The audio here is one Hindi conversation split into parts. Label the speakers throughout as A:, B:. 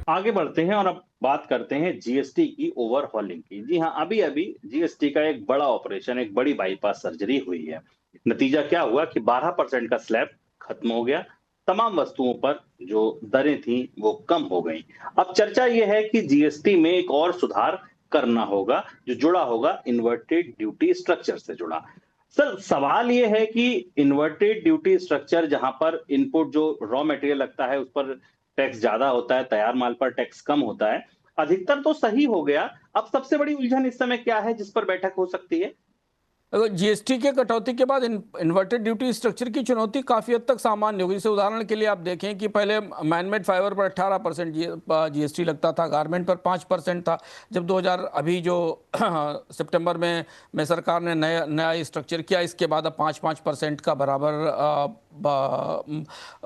A: आगे बढ़ते हैं और अब बात करते हैं जीएसटी की ओवरहॉलिंग की। जी हाँ, अभी-अभी जीएसटी का एक बड़ा ऑपरेशन, एक बड़ी बाईपास सर्जरी हुई है। नतीजा क्या हुआ कि 12% का स्लैब खत्म हो गया। तमाम वस्तुओं पर जो दरें थीं, वो कम हो गईं। अब चर्चा ये है कि जीएसटी में एक और सुधार करना होगा, जो जुड़ा होगा इन्वर्टेड ड्यूटी स्ट्रक्चर से जुड़ा। सर, सवाल ये है कि इन्वर्टेड ड्यूटी स्ट्रक्चर जहाँ पर इनपुट जो रॉ मटेरियल लगता है, उस पर टैक्स ज्यादा होता है, तैयार माल पर टैक्स कम होता है। अधिकतर तो सही हो गया। अब सबसे बड़ी उलझन इस समय क्या है जिस पर बैठक हो सकती है?
B: अगर जीएसटी के कटौती के बाद इन्वर्टेड ड्यूटी स्ट्रक्चर की चुनौती काफ़ी हद तक सामान्य होगी। जैसे उदाहरण के लिए आप देखें कि पहले मैनमेड फाइबर पर 18% जीएसटी लगता था, गारमेंट पर 5% था। जब 2000 अभी जो सितंबर में सरकार ने नया नया स्ट्रक्चर किया, इसके बाद अब 5% का बराबर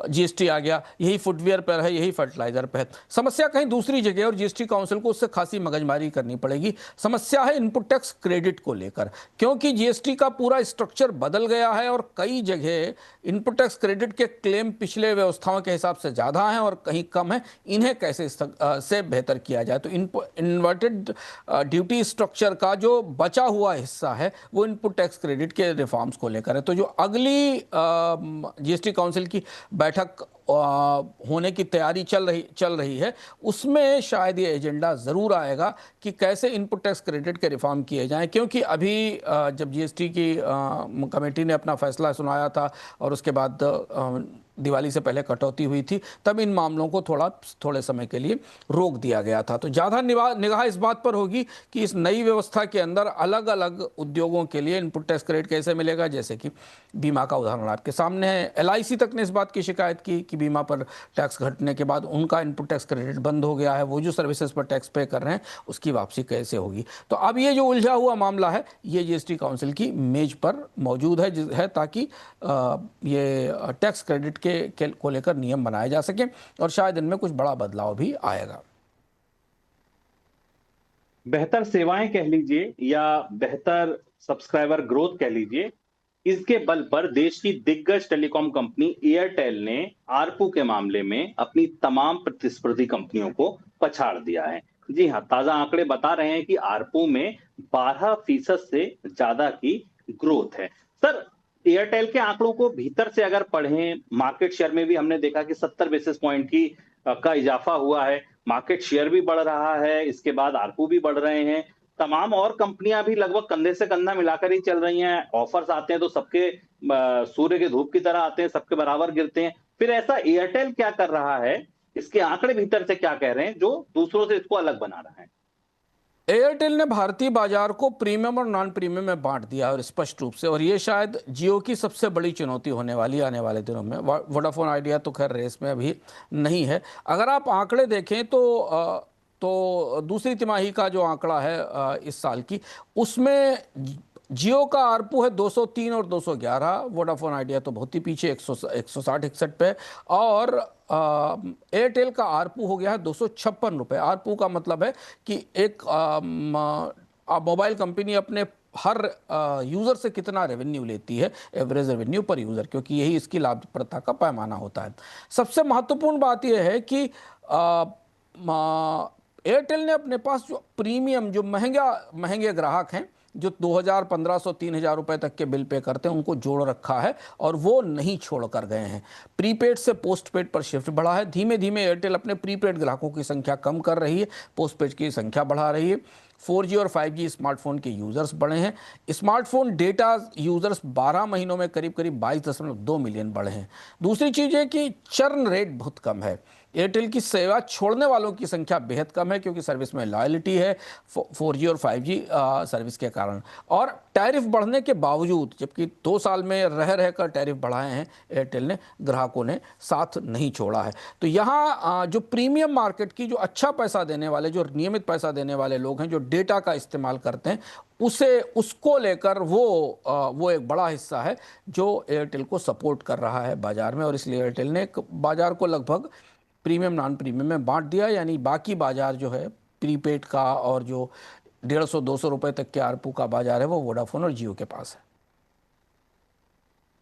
B: जीएसटी आ गया। यही फुटवियर पर है, यही फर्टिलाइजर पर है। समस्या कहीं दूसरी जगह, और जीएसटी काउंसिल को उससे खासी मगजमारी करनी पड़ेगी। समस्या है इनपुट टैक्स क्रेडिट को लेकर, क्योंकि जीएसटी का पूरा स्ट्रक्चर बदल गया है और कई जगह इनपुट टैक्स क्रेडिट के क्लेम पिछले व्यवस्थाओं के हिसाब से ज़्यादा हैं और कहीं कम है। इन्हें कैसे से बेहतर किया जाए, तो इन्वर्टेड ड्यूटी स्ट्रक्चर का जो बचा हुआ हिस्सा है वो इनपुट टैक्स क्रेडिट के रिफॉर्म्स को लेकर है। तो जो अगली जीएसटी काउंसिल की बैठक होने की तैयारी चल रही है, उसमें शायद ये एजेंडा ज़रूर आएगा कि कैसे इनपुट टैक्स क्रेडिट के रिफॉर्म किए जाएं। क्योंकि अभी जब जीएसटी की कमेटी ने अपना फैसला सुनाया था और उसके बाद दिवाली से पहले कटौती हुई थी, तब इन मामलों को थोड़े समय के लिए रोक दिया गया था। तो ज़्यादा निगाह इस बात पर होगी कि इस नई व्यवस्था के अंदर अलग अलग उद्योगों के लिए इनपुट टैक्स क्रेडिट कैसे मिलेगा। जैसे कि बीमा का उदाहरण आपके सामने है। एलआईसी तक ने इस बात की शिकायत की कि बीमा पर टैक्स घटने के बाद उनका इनपुट टैक्स क्रेडिट बंद हो गया है, वो जो सर्विसेज पर टैक्स पे कर रहे हैं उसकी वापसी कैसे होगी। तो अब ये जो उलझा हुआ मामला है, ये जीएसटी काउंसिल की मेज पर मौजूद है ताकि ये टैक्स क्रेडिट को लेकर नियम बनाए जा सके और शायद इनमें कुछ बड़ा बदलाव भी आएगा।
A: बेहतर सेवाएं कह लीजिए या बेहतर सब्सक्राइबर ग्रोथ कह लीजिए, इसके बल पर देश की दिग्गज टेलीकॉम कंपनी एयरटेल ने आरपू के मामले में अपनी तमाम प्रतिस्पर्धी कंपनियों को पछाड़ दिया है। जी हाँ, ताजा आंकड़े बता रहे हैं कि आरपू में 12% से ज्यादा की ग्रोथ है। सर, एयरटेल के आंकड़ों को भीतर से अगर पढ़ें, मार्केट शेयर में भी हमने देखा कि 70 बेसिस पॉइंट की का इजाफा हुआ है। मार्केट शेयर भी बढ़ रहा है, इसके बाद आरपू भी बढ़ रहे हैं। तमाम और कंपनियां भी लगभग कंधे से कंधा मिलाकर ही चल रही हैं। ऑफर्स आते हैं तो सबके सूर्य के धूप की तरह आते हैं, सबके बराबर गिरते हैं। फिर ऐसा एयरटेल क्या कर रहा है, इसके आंकड़े भीतर से क्या कह रहे हैं जो दूसरों से इसको अलग बना रहा है?
B: एयरटेल ने भारतीय बाजार को प्रीमियम और नॉन प्रीमियम में बांट दिया और स्पष्ट रूप से, और ये शायद जियो की सबसे बड़ी चुनौती होने वाली है आने वाले दिनों में। वोडाफोन आइडिया तो खैर रेस में अभी नहीं है। अगर आप आंकड़े देखें तो दूसरी तिमाही का जो आंकड़ा है इस साल की, उसमें जियो का आरपू है 203 और 211। वोडाफोन आइडिया तो बहुत ही पीछे 160-161 पे। और एयरटेल का आरपू हो गया है 256 रुपये। आरपू का मतलब है कि एक मोबाइल कंपनी अपने हर यूज़र से कितना रेवेन्यू लेती है, एवरेज रेवेन्यू पर यूज़र, क्योंकि यही इसकी लाभप्रदता का पैमाना होता है। सबसे महत्वपूर्ण बात यह है कि एयरटेल ने अपने पास जो प्रीमियम, जो महंगे ग्राहक हैं, जो 2000, 1500, 3000 रुपए तक के बिल पे करते हैं, उनको जोड़ रखा है और वो नहीं छोड़ कर गए हैं। प्रीपेड से पोस्टपेड पर शिफ्ट बढ़ा है। धीमे धीमे एयरटेल अपने प्रीपेड ग्राहकों की संख्या कम कर रही है, पोस्टपेड की संख्या बढ़ा रही है। 4G और 5G स्मार्टफोन के यूज़र्स बढ़े हैं। स्मार्टफोन डेटा यूज़र्स 12 महीनों में करीब करीब 22.2 मिलियन बढ़े हैं। दूसरी चीज़ है कि चर्न रेट बहुत कम है। एयरटेल की सेवा छोड़ने वालों की संख्या बेहद कम है, क्योंकि सर्विस में लॉयल्टी है 4G और 5G सर्विस के कारण। और टैरिफ बढ़ने के बावजूद, जबकि 2 साल में रहकर टैरिफ बढ़ाए हैं एयरटेल ने, ग्राहकों ने साथ नहीं छोड़ा है। तो यहाँ जो प्रीमियम मार्केट की, जो अच्छा पैसा देने वाले, जो नियमित पैसा देने वाले लोग हैं, जो डेटा का इस्तेमाल करते हैं, उसको लेकर वो एक बड़ा हिस्सा है जो एयरटेल को सपोर्ट कर रहा है बाजार में। और इसलिए एयरटेल ने बाजार को लगभग प्रीमियम नॉन प्रीमियम में बांट दिया। यानी बाकी बाजार जो है प्रीपेड का, और जो 150-200 रुपए तक के आरपू का बाजार है, वो वोडाफोन और जियो के पास है।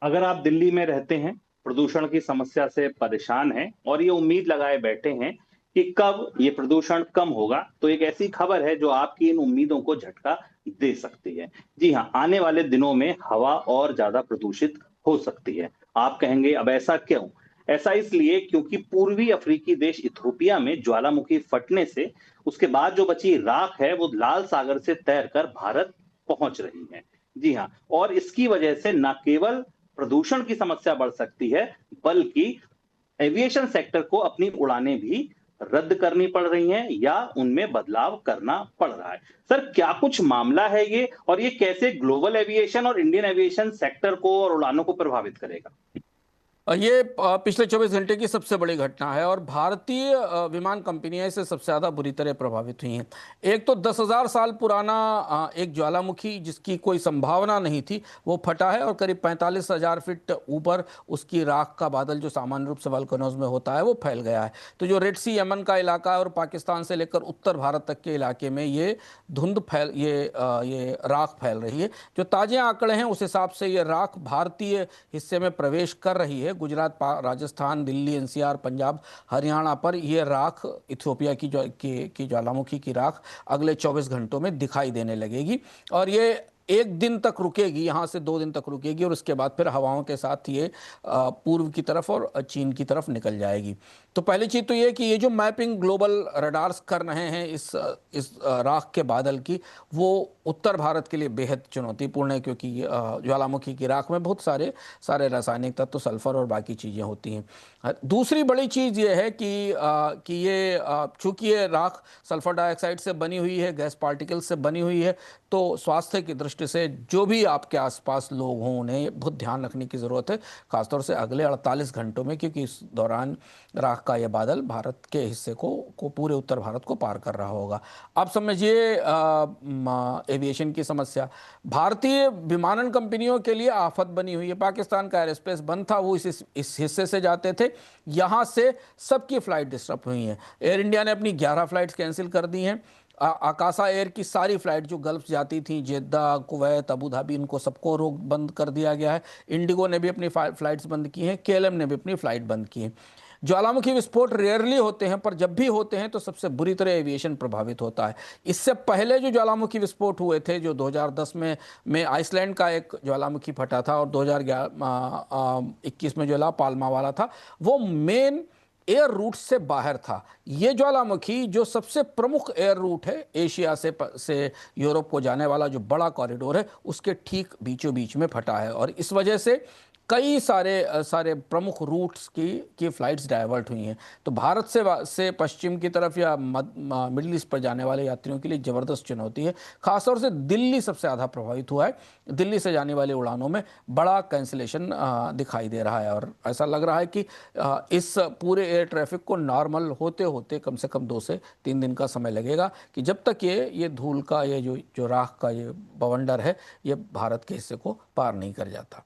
A: अगर आप दिल्ली में रहते हैं, प्रदूषण की समस्या से परेशान हैं और ये उम्मीद लगाए बैठे हैं कि कब ये प्रदूषण कम होगा, तो एक ऐसी खबर है जो आपकी इन उम्मीदों को झटका दे सकती है। जी हाँ, आने वाले दिनों में हवा और ज्यादा प्रदूषित हो सकती है। आप कहेंगे अब ऐसा क्यों? ऐसा इसलिए क्योंकि पूर्वी अफ्रीकी देश इथोपिया में ज्वालामुखी फटने से उसके बाद जो बची राख है वो लाल सागर से तैरकर भारत पहुंच रही है। जी हाँ, और इसकी वजह से न केवल प्रदूषण की समस्या बढ़ सकती है, बल्कि एविएशन सेक्टर को अपनी उड़ानें भी रद्द करनी पड़ रही हैं या उनमें बदलाव करना पड़ रहा है। सर, क्या कुछ मामला है ये, और ये कैसे ग्लोबल एविएशन और इंडियन एविएशन सेक्टर को और उड़ानों को प्रभावित करेगा?
B: ये पिछले 24 घंटे की सबसे बड़ी घटना है और भारतीय विमान कंपनियां इससे सबसे ज़्यादा बुरी तरह प्रभावित हुई हैं। एक तो 10,000 साल पुराना एक ज्वालामुखी जिसकी कोई संभावना नहीं थी वो फटा है और करीब 45,000 फीट ऊपर उसकी राख का बादल जो सामान्य रूप से वोल्केनोज में होता है वो फैल गया है। तो जो रेड सी यमन का इलाका है और पाकिस्तान से लेकर उत्तर भारत तक के इलाके में ये धुंध फैल ये राख फैल रही है। जो ताज़े आंकड़े हैं उस हिसाब से ये राख भारतीय हिस्से में प्रवेश कर रही है। गुजरात, राजस्थान, दिल्ली, एनसीआर, पंजाब, हरियाणा पर यह राख इथियोपिया की ज्वालामुखी की राख अगले 24 घंटों में दिखाई देने लगेगी और ये एक दिन तक रुकेगी, यहाँ से 2 दिन तक रुकेगी और उसके बाद फिर हवाओं के साथ ये पूर्व की तरफ और चीन की तरफ निकल जाएगी। तो पहली चीज़ तो ये कि ये जो मैपिंग ग्लोबल रडार्स कर रहे हैं इस राख के बादल की, वो उत्तर भारत के लिए बेहद चुनौतीपूर्ण है क्योंकि ज्वालामुखी की राख में बहुत सारे रासायनिक तत्व, सल्फर और बाकी चीज़ें होती हैं। दूसरी बड़ी चीज़ ये है कि ये चूँकि ये राख सल्फर डाइऑक्साइड से बनी हुई है, गैस पार्टिकल्स से बनी हुई है, तो स्वास्थ्य की दृष्टि से जो भी आपके आसपास लोग हों उन्हें बहुत ध्यान रखने की ज़रूरत है, खासतौर से अगले 48 घंटों में, क्योंकि इस दौरान राख का यह बादल भारत के हिस्से को पूरे उत्तर भारत को पार कर रहा होगा। अब समझिए एविएशन की समस्या भारतीय विमानन कंपनियों के लिए आफत बनी हुई है। पाकिस्तान का एयर स्पेस बंद था, वो इस हिस्से से जाते थे, यहाँ से सबकी फ्लाइट डिस्टर्ब हुई हैं। एयर इंडिया ने अपनी 11 फ्लाइट्स कैंसिल कर दी हैं। आकाशा एयर की सारी फ्लाइट जो गल्फ जाती थी, जेद्दा, कुवैत, अबू धाबी, इनको सबको रोक बंद कर दिया गया है। इंडिगो ने भी अपनी फ्लाइट्स बंद की हैं, केएलएम ने भी अपनी फ्लाइट बंद की है। ज्वालामुखी विस्फोट रेयरली होते हैं, पर जब भी होते हैं तो सबसे बुरी तरह एविएशन प्रभावित होता है। इससे पहले जो ज्वालामुखी विस्फोट हुए थे, जो 2010 में आइसलैंड का एक ज्वालामुखी फटा था और 2021 में जो ला पाल्मा वाला था, वो मेन एयर रूट से बाहर था। ये ज्वालामुखी जो सबसे प्रमुख एयर रूट है, एशिया से यूरोप को जाने वाला जो बड़ा कॉरिडोर है, उसके ठीक बीचों बीच में फटा है और इस वजह से कई सारे प्रमुख रूट्स की फ्लाइट्स डाइवर्ट हुई हैं। तो भारत से पश्चिम की तरफ या मिडिल ईस्ट पर जाने वाले यात्रियों के लिए ज़बरदस्त चुनौती है। खासतौर से दिल्ली सबसे ज़्यादा प्रभावित हुआ है। दिल्ली से जाने वाली उड़ानों में बड़ा कैंसिलेशन दिखाई दे रहा है और ऐसा लग रहा है कि इस पूरे एयर ट्रैफिक को नॉर्मल होते होते कम से कम 2 से 3 दिन का समय लगेगा, कि जब तक ये धूल का ये जो राख का ये बवंडर है ये भारत के हिस्से को पार नहीं कर जाता।